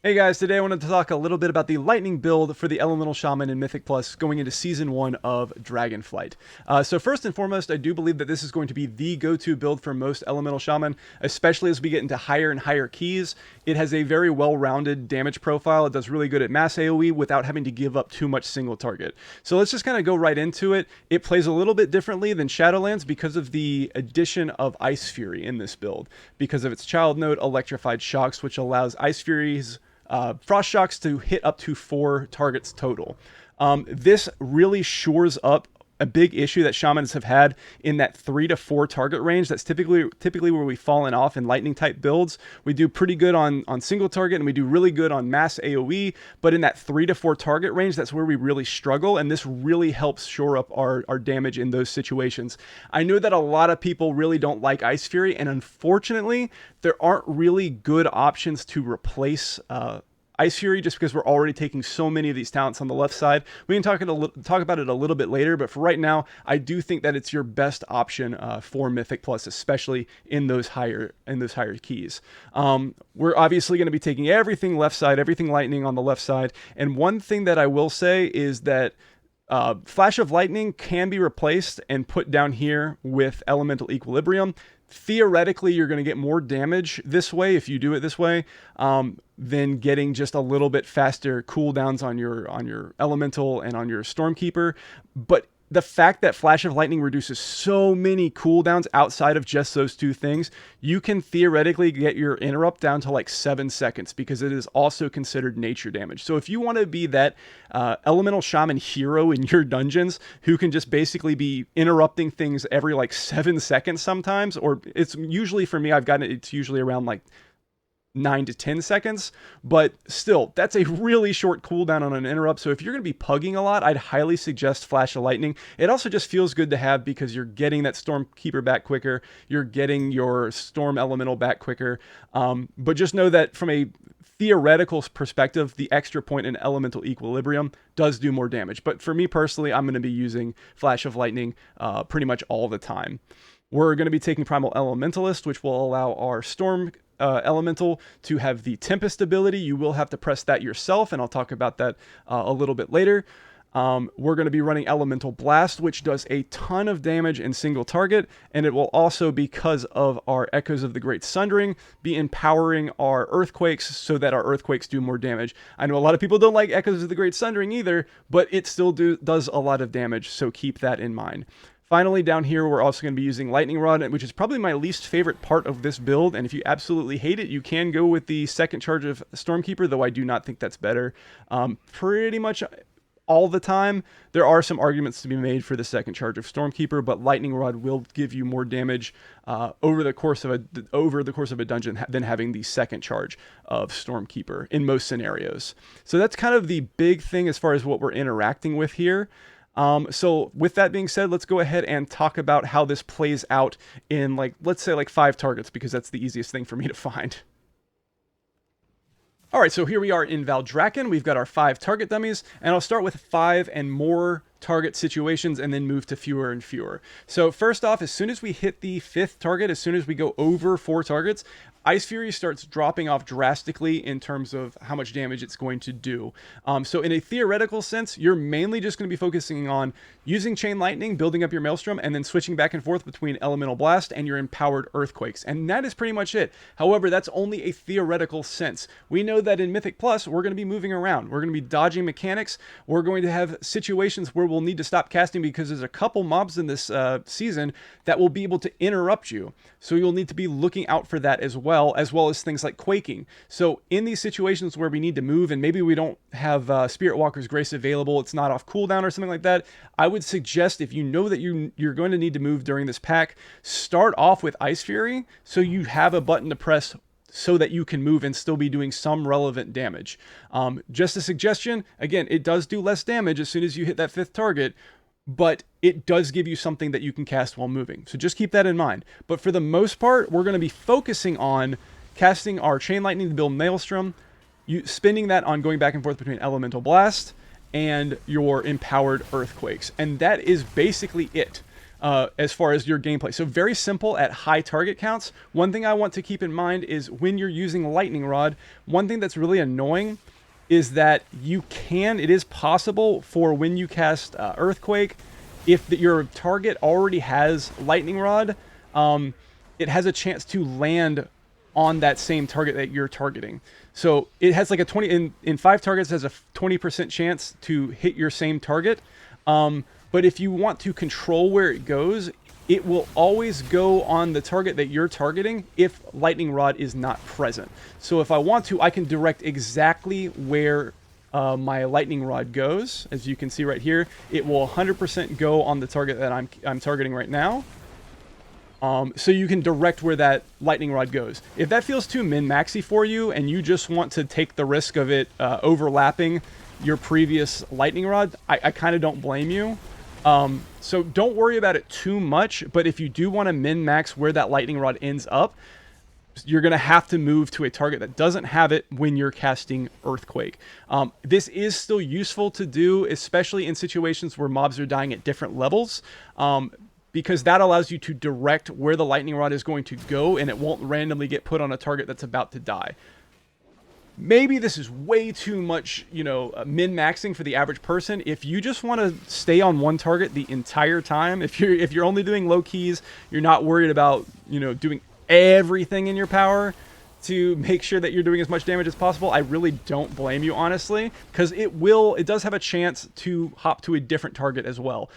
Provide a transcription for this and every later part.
Hey guys, today I wanted to talk a little bit about the lightning build for the Elemental Shaman in Mythic Plus going into Season 1 of Dragonflight. So first and foremost, I do believe that this is going to be the go-to build for most Elemental Shaman, especially as we get into higher and higher keys. It has a very well-rounded damage profile. It does really good at mass AoE without having to give up too much single target. So let's just kind of go right into it. It plays a little bit differently than Shadowlands because of the addition of Icefury in this build, because of its child node, Electrified Shocks, which allows Icefury's Frost Shocks to hit up to 4 targets total. This really shores up a big issue that Shamans have had in that 3 to 4 target range. That's typically where we've fallen off in lightning type builds. We do pretty good on single target and we do really good on mass AoE, but in that 3 to 4 target range, that's where we really struggle, and this really helps shore up our damage in those situations. I know that a lot of people really don't like Icefury, and unfortunately, there aren't really good options to replace Icefury, just because we're already taking so many of these talents on the left side. We can talk about it a little bit later, but for right now, I do think that it's your best option for Mythic Plus, especially in those higher keys. We're obviously going to be taking everything left side, everything lightning on the left side, and one thing that I will say is that Flash of Lightning can be replaced and put down here with Elemental Equilibrium. Theoretically, you're going to get more damage this way if you do it this way than getting just a little bit faster cooldowns on your Elemental and on your Stormkeeper. But the fact that Flash of Lightning reduces so many cooldowns outside of just those two things, you can theoretically get your interrupt down to like 7 seconds because it is also considered nature damage. So if you want to be that Elemental Shaman hero in your dungeons who can just basically be interrupting things every like 7 seconds sometimes, or it's usually for me, it's usually around like 9 to 10 seconds, but still, that's a really short cooldown on an interrupt. So if you're going to be pugging a lot, I'd highly suggest Flash of Lightning. It also just feels good to have because you're getting that Stormkeeper back quicker, you're getting your Storm Elemental back quicker, but just know that from a theoretical perspective, the extra point in Elemental Equilibrium does do more damage. But for me personally, I'm going to be using Flash of Lightning pretty much all the time. We're going to be taking Primal Elementalist, which will allow our Storm Elemental to have the Tempest ability. You will have to press that yourself, and I'll talk about that a little bit later. We're going to be running Elemental Blast, which does a ton of damage in single target, and it will also, because of our Echoes of the Great Sundering, be empowering our Earthquakes so that our Earthquakes do more damage. I know a lot of people don't like Echoes of the Great Sundering either, but it still does a lot of damage, so keep that in mind. Finally, down here, we're also going to be using Lightning Rod, which is probably my least favorite part of this build, and if you absolutely hate it, you can go with the second charge of Stormkeeper, though I do not think that's better. Pretty much all the time, there are some arguments to be made for the second charge of Stormkeeper, but Lightning Rod will give you more damage over the course of a dungeon than having the second charge of Stormkeeper in most scenarios. So that's kind of the big thing as far as what we're interacting with here. So with that being said, let's go ahead and talk about how this plays out in, like, let's say like 5 targets, because that's the easiest thing for me to find. All right, so here we are in Valdrakken. We've got our 5 target dummies, and I'll start with 5 and more target situations and then move to fewer and fewer. So first off, as soon as we hit the 5th target, as soon as we go over 4 targets, Icefury starts dropping off drastically in terms of how much damage it's going to do. So in a theoretical sense, you're mainly just going to be focusing on using Chain Lightning, building up your Maelstrom, and then switching back and forth between Elemental Blast and your empowered Earthquakes. And that is pretty much it. However, that's only a theoretical sense. We know that in Mythic Plus, we're going to be moving around. We're going to be dodging mechanics. We're going to have situations where we'll need to stop casting because there's a couple mobs in this season that will be able to interrupt you. So you'll need to be looking out for that as well as things like quaking. So in these situations where we need to move and maybe we don't have Spirit Walker's Grace available, it's not off cooldown or something like that, I would suggest, if you know that you're going to need to move during this pack, start off with Icefury so you have a button to press so that you can move and still be doing some relevant damage. Just a suggestion, again, it does do less damage as soon as you hit that 5th target, but it does give you something that you can cast while moving. So just keep that in mind. But for the most part, we're going to be focusing on casting our Chain Lightning to build Maelstrom, spending that on going back and forth between Elemental Blast and your empowered Earthquakes. And that is basically it. as far as your gameplay. So very simple at high target counts. One thing I want to keep in mind is when you're using Lightning Rod, one thing that's really annoying is that it is possible for when you cast Earthquake, if your target already has Lightning Rod, it has a chance to land on that same target that you're targeting. So it has like a 20, in 5 targets, it has a 20% chance to hit your same target. But if you want to control where it goes, it will always go on the target that you're targeting if Lightning Rod is not present. So if I want to, I can direct exactly where my Lightning Rod goes. As you can see right here, it will 100% go on the target that I'm targeting right now. So you can direct where that Lightning Rod goes. If that feels too min-maxy for you and you just want to take the risk of it overlapping your previous Lightning Rod, I kind of don't blame you. So don't worry about it too much, but if you do want to min-max where that Lightning Rod ends up, you're going to have to move to a target that doesn't have it when you're casting Earthquake. This is still useful to do, especially in situations where mobs are dying at different levels, because that allows you to direct where the Lightning Rod is going to go, and it won't randomly get put on a target that's about to die. Maybe this is way too much, min-maxing for the average person. If you just want to stay on one target the entire time, if you're only doing low keys, you're not worried about, doing everything in your power to make sure that you're doing as much damage as possible, I really don't blame you, honestly, because it does have a chance to hop to a different target as well.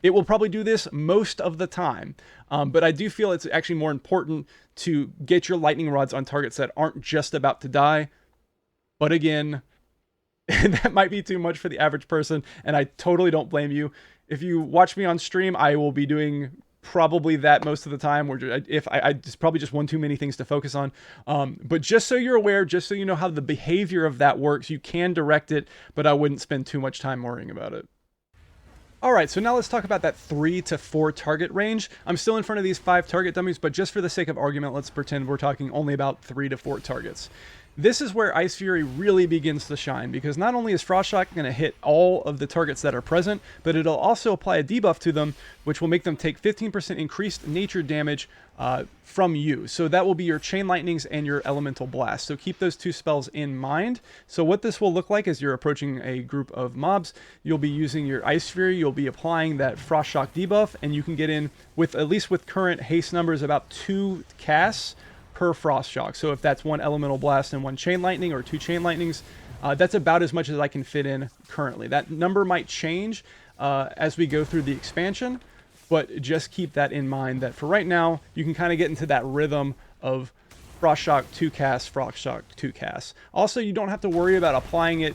It will probably do this most of the time, but I do feel it's actually more important to get your Lightning Rods on targets that aren't just about to die. But again, that might be too much for the average person, and I totally don't blame you. If you watch me on stream, I will be doing probably that most of the time, where it's probably just one too many things to focus on. But just so you're aware, just so you know how the behavior of that works, you can direct it, but I wouldn't spend too much time worrying about it. Alright, so now let's talk about that 3 to 4 target range. I'm still in front of these 5 target dummies, but just for the sake of argument, let's pretend we're talking only about 3 to 4 targets. This is where Icefury really begins to shine, because not only is Frost Shock going to hit all of the targets that are present, but it'll also apply a debuff to them, which will make them take 15% increased nature damage from you. So that will be your Chain Lightnings and your Elemental Blast. So keep those 2 spells in mind. So what this will look like as you're approaching a group of mobs, you'll be using your Icefury, you'll be applying that Frost Shock debuff, and you can get in, with at least with current haste numbers, about 2 casts per Frost Shock. So if that's 1 Elemental Blast and 1 Chain Lightning, or 2 Chain Lightnings, that's about as much as I can fit in currently. That number might change as we go through the expansion, but just keep that in mind, that for right now, you can kind of get into that rhythm of Frost Shock 2 casts, Frost Shock 2 casts. Also, you don't have to worry about applying it,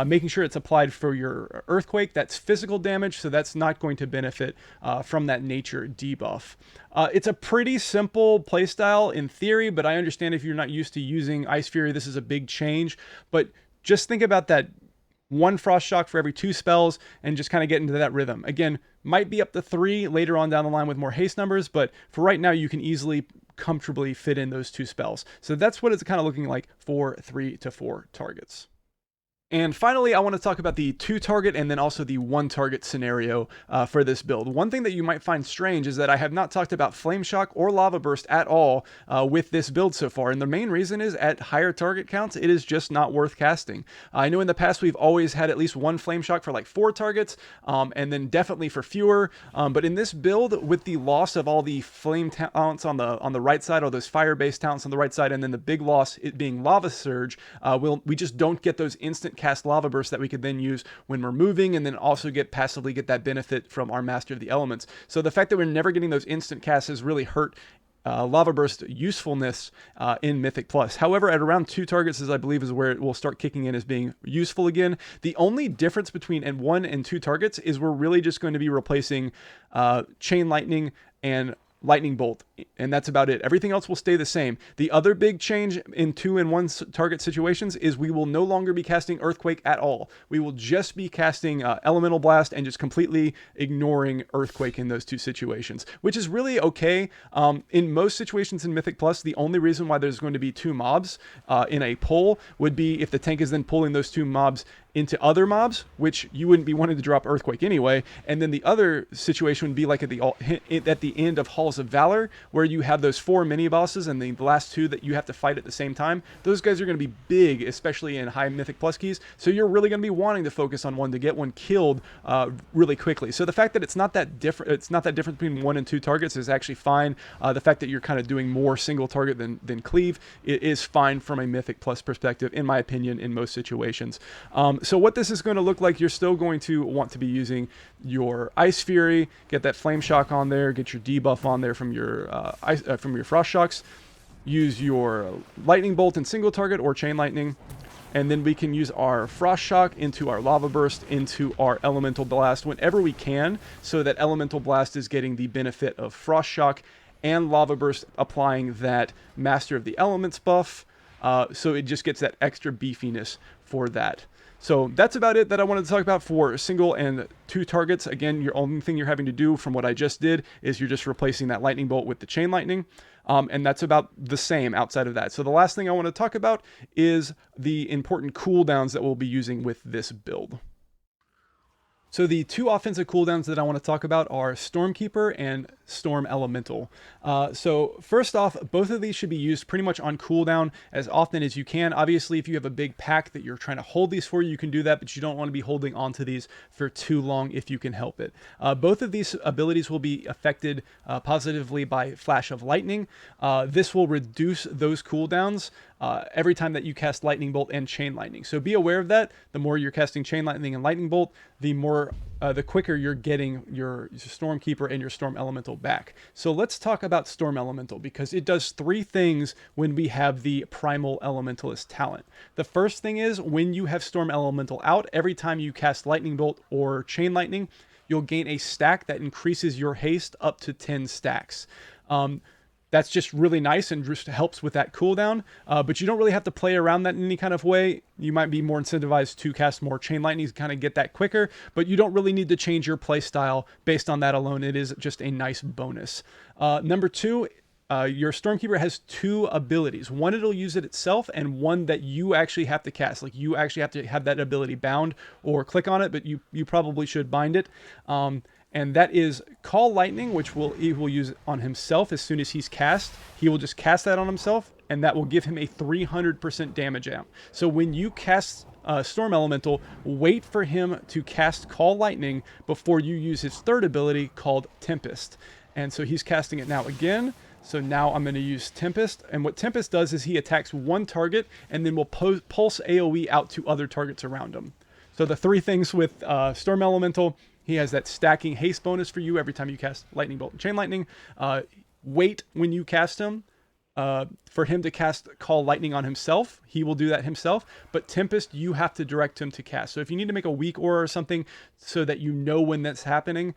making sure it's applied for your Earthquake. That's physical damage, so that's not going to benefit from that nature debuff. It's a pretty simple playstyle in theory, but I understand if you're not used to using Icefury, this is a big change. But just think about that 1 Frost Shock for every 2 spells, and just kind of get into that rhythm. Again, might be up to 3 later on down the line with more haste numbers, but for right now, you can easily, comfortably fit in those 2 spells. So that's what it's kind of looking like for 3 to 4 targets. And finally, I want to talk about the 2 target and then also the 1 target scenario for this build. One thing that you might find strange is that I have not talked about Flame Shock or Lava Burst at all with this build so far. And the main reason is, at higher target counts, it is just not worth casting. I know in the past we've always had at least 1 Flame Shock for like 4 targets, and then definitely for fewer. But in this build, with the loss of all the flame talents on the right side, or those fire-based talents on the right side, and then the big loss, it being Lava Surge, we just don't get those instant cast Lava Burst that we could then use when we're moving, and then also passively get that benefit from our Master of the Elements. So the fact that we're never getting those instant casts has really hurt Lava Burst usefulness in Mythic Plus. However, at around 2 targets, I believe, is where it will start kicking in as being useful again. The only difference between 1 and 2 targets is we're really just going to be replacing Chain Lightning and Lightning Bolt, and that's about it. Everything else will stay the same. The other big change in 2 and 1 target situations is we will no longer be casting Earthquake at all. We will just be casting Elemental Blast and just completely ignoring Earthquake in those 2 situations, which is really okay. In most situations in Mythic Plus, the only reason why there's going to be 2 mobs in a pull would be if the tank is then pulling those 2 mobs into other mobs, which you wouldn't be wanting to drop Earthquake anyway. And then the other situation would be like at the end of Halls of Valor, where you have those 4 mini bosses and the last 2 that you have to fight at the same time. Those guys are going to be big, especially in high Mythic Plus keys. So you're really going to be wanting to focus on one to get one killed really quickly. So the fact that it's not that different between 1 and 2 targets is actually fine. The fact that you're kind of doing more single target than cleave is fine from a Mythic Plus perspective, in my opinion, in most situations. So what this is going to look like, you're still going to want to be using your Icefury, get that Flame Shock on there, get your debuff on there from your Frost Shocks, use your Lightning Bolt in single target or Chain Lightning, and then we can use our Frost Shock into our Lava Burst, into our Elemental Blast whenever we can, so that Elemental Blast is getting the benefit of Frost Shock and Lava Burst applying that Master of the Elements buff, so it just gets that extra beefiness for that. So that's about it that I wanted to talk about for single and 2 targets. Again, your only thing you're having to do from what I just did is you're just replacing that Lightning Bolt with the Chain Lightning. And that's about the same outside of that. So the last thing I want to talk about is the important cooldowns that we'll be using with this build. So the 2 offensive cooldowns that I want to talk about are Stormkeeper and Storm Elemental. So first off, both of these should be used pretty much on cooldown as often as you can. Obviously, if you have a big pack that you're trying to hold these for, you can do that, but you don't want to be holding onto these for too long if you can help it. Both of these abilities will be affected positively by Flash of Lightning. This will reduce those cooldowns every time that you cast Lightning Bolt and Chain Lightning. So be aware of that. The more you're casting Chain Lightning and Lightning Bolt, the quicker you're getting your Stormkeeper and your Storm Elemental back. So let's talk about Storm Elemental, because it does 3 things when we have the Primal Elementalist talent. The first thing is, when you have Storm Elemental out, every time you cast Lightning Bolt or Chain Lightning, you'll gain a stack that increases your haste up to 10 stacks. That's just really nice and just helps with that cooldown, but you don't really have to play around that in any kind of way. You might be more incentivized to cast more Chain Lightning to kind of get that quicker, but you don't really need to change your play style based on that alone. It is just a nice bonus. Number 2, your Stormkeeper has 2 abilities. One, it'll use it itself, and one that you actually have to cast. Like, you actually have to have that ability bound or click on it, but you probably should bind it. And that is Call Lightning, which he will use on himself as soon as he's cast. He will just cast that on himself, and that will give him a 300% damage amp. So when you cast Storm Elemental, wait for him to cast Call Lightning before you use his 3rd ability called Tempest. And so he's casting it now again. So now I'm going to use Tempest. And what Tempest does is he attacks one target and then will pulse AoE out to other targets around him. So the 3 things with Storm Elemental: he has that stacking haste bonus for you every time you cast Lightning Bolt and Chain Lightning. Wait when you cast him for him to cast Call Lightning on himself. He will do that himself. But Tempest, you have to direct him to cast. So if you need to make a weak aura or something so that you know when that's happening,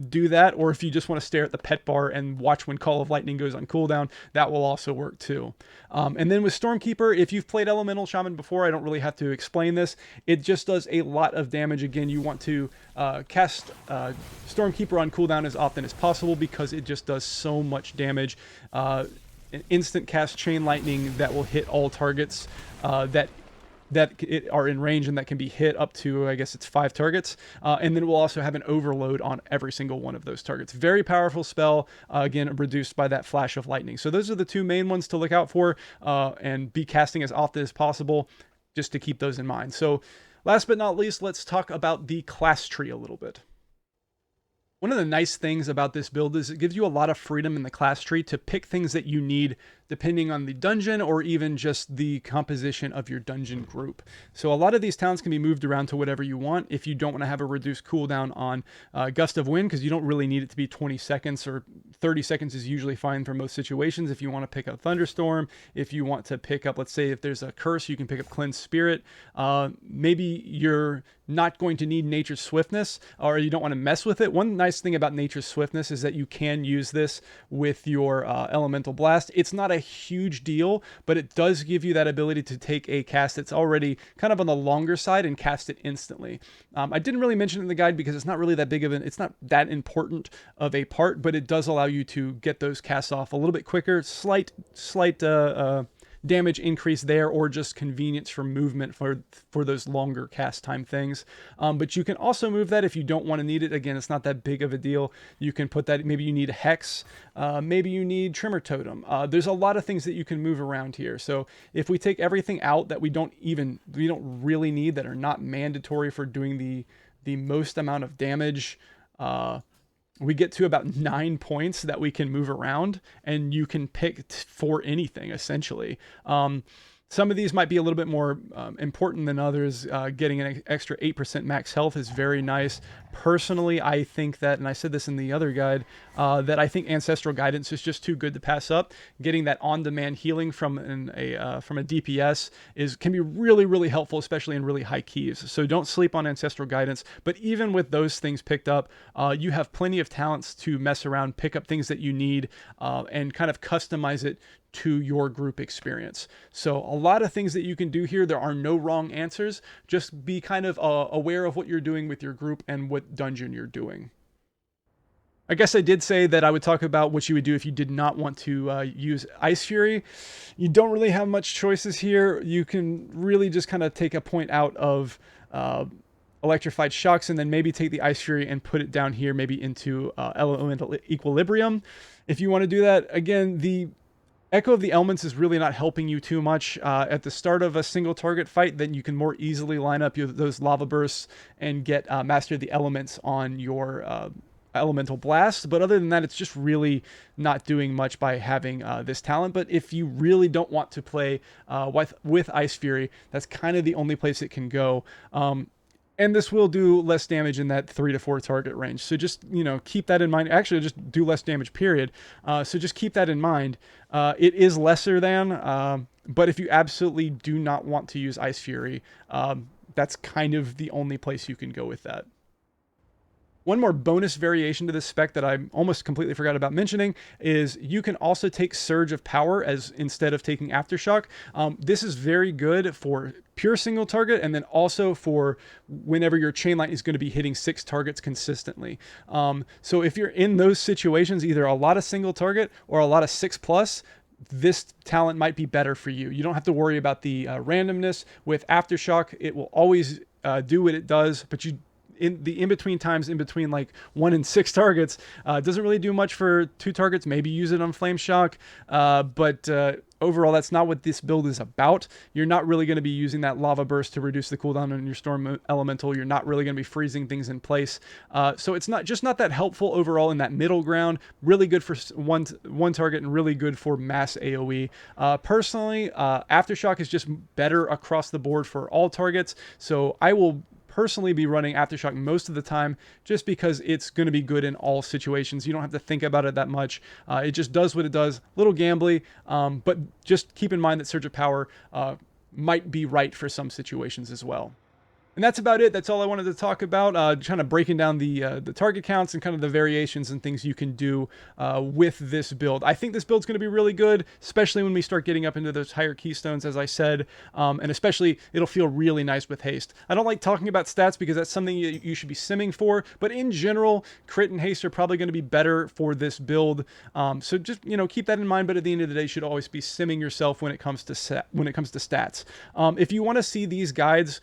do that. Or if you just want to stare at the pet bar and watch when Call of Lightning goes on cooldown, that will also work too. And then with Stormkeeper, if you've played Elemental Shaman before, I don't really have to explain this. It just does a lot of damage. Again, you want to cast Stormkeeper on cooldown as often as possible, because it just does so much damage. An instant cast Chain Lightning that will hit all targets that are in range, and that can be hit up to, I guess it's 5 targets. And then we'll also have an overload on every single one of those targets. Very powerful spell, again, reduced by that Flash of Lightning. So those are the 2 main ones to look out for, and be casting as often as possible, just to keep those in mind. So last but not least, let's talk about the class tree a little bit. One of the nice things about this build is it gives you a lot of freedom in the class tree to pick things that you need depending on the dungeon, or even just the composition of your dungeon group. So a lot of these towns can be moved around to whatever you want if you don't want to have a reduced cooldown on Gust of Wind, because you don't really need it to be 20 seconds, or 30 seconds is usually fine for most situations. If you want to pick up Thunderstorm, if you want to pick up, let's say if there's a curse, you can pick up Cleanse Spirit. Maybe you're not going to need Nature's Swiftness, or you don't want to mess with it. One nice thing about Nature's Swiftness is that you can use this with your Elemental Blast. It's not a huge deal, but it does give you that ability to take a cast that's already kind of on the longer side and cast it instantly. I didn't really mention it in the guide because it's not really that big of it's not that important of a part, but it does allow you to get those casts off a little bit quicker. Slight damage increase there, or just convenience for movement for those longer cast time things. But you can also move that if you don't want to need it. Again, it's not that big of a deal. You can put that, maybe you need a Hex, maybe you need Tremor Totem. There's a lot of things that you can move around here. So if we take everything out that we don't really need, that are not mandatory for doing the most amount of damage, we get to about 9 points that we can move around, and you can pick for anything essentially. Some of these might be a little bit more important than others. Getting an extra 8% max health is very nice. Personally, I think that, and I said this in the other guide, that I think Ancestral Guidance is just too good to pass up. Getting that on-demand healing from a DPS can be really, really helpful, especially in really high keys. So don't sleep on Ancestral Guidance. But even with those things picked up, you have plenty of talents to mess around, pick up things that you need, and kind of customize it to your group experience. So a lot of things that you can do here. There are no wrong answers. Just be kind of aware of what you're doing with your group and what dungeon you're doing. I guess I did say that I would talk about what you would do if you did not want to use Icefury. You don't really have much choices here. You can really just kind of take a point out of Electrified Shocks, and then maybe take the Icefury and put it down here, maybe into Elemental Equilibrium. If you want to do that, again, the Echo of the Elements is really not helping you too much. At the start of a single target fight, then you can more easily line up those Lava Bursts and get Master of the Elements on your Elemental Blast. But other than that, it's just really not doing much by having this talent. But if you really don't want to play with Icefury, that's kind of the only place it can go. And this will do less damage in that 3 to 4 target range. So just, keep that in mind. Actually, just do less damage, period. So just keep that in mind. It is lesser than, but if you absolutely do not want to use Icefury, that's kind of the only place you can go with that. One more bonus variation to this spec that I almost completely forgot about mentioning is you can also take Surge of Power instead of taking Aftershock. This is very good for pure single target, and then also for whenever your Chainlight is going to be hitting 6 targets consistently. So if you're in those situations, either a lot of single target or a lot of 6+, this talent might be better for you. You don't have to worry about the randomness. With Aftershock, it will always do what it does, but in the in-between times, in between like 1 and 6 targets, doesn't really do much for 2 targets. Maybe use it on Flame Shock, but overall, that's not what this build is about. You're not really going to be using that Lava Burst to reduce the cooldown on your Storm Elemental. You're not really going to be freezing things in place. So it's not that helpful overall in that middle ground. Really good for one target and really good for mass AoE. Personally, Aftershock is just better across the board for all targets. So I will personally be running Aftershock most of the time, just because it's going to be good in all situations. You don't have to think about it that much. It just does what it does. A little gambly, but just keep in mind that Surge of Power might be right for some situations as well. And that's about it. That's all I wanted to talk about. Kind of breaking down the target counts and kind of the variations and things you can do with this build. I think this build's going to be really good, especially when we start getting up into those higher keystones, as I said. And especially, it'll feel really nice with haste. I don't like talking about stats because that's something you should be simming for. But in general, crit and haste are probably going to be better for this build. So just keep that in mind. But at the end of the day, you should always be simming yourself when it comes to stats. If you want to see these guides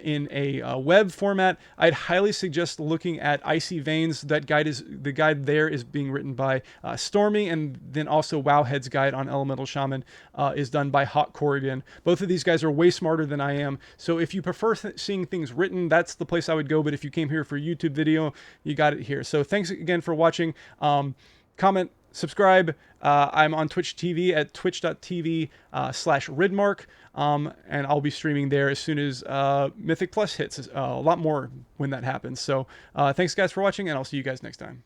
in a web format, I'd highly suggest looking at Icy-Veins. The guide there is being written by Stormy, and then also Wowhead's guide on Elemental Shaman is done by Hawk Corrigan. Both of these guys are way smarter than I am, so if you prefer seeing things written, that's the place I would go. But if you came here for a YouTube video, you got it here. So thanks again for watching. Comment, subscribe. I'm on Twitch TV at twitch.tv/Ridmark, and I'll be streaming there as soon as Mythic Plus hits. A lot more when that happens. So thanks guys for watching, and I'll see you guys next time.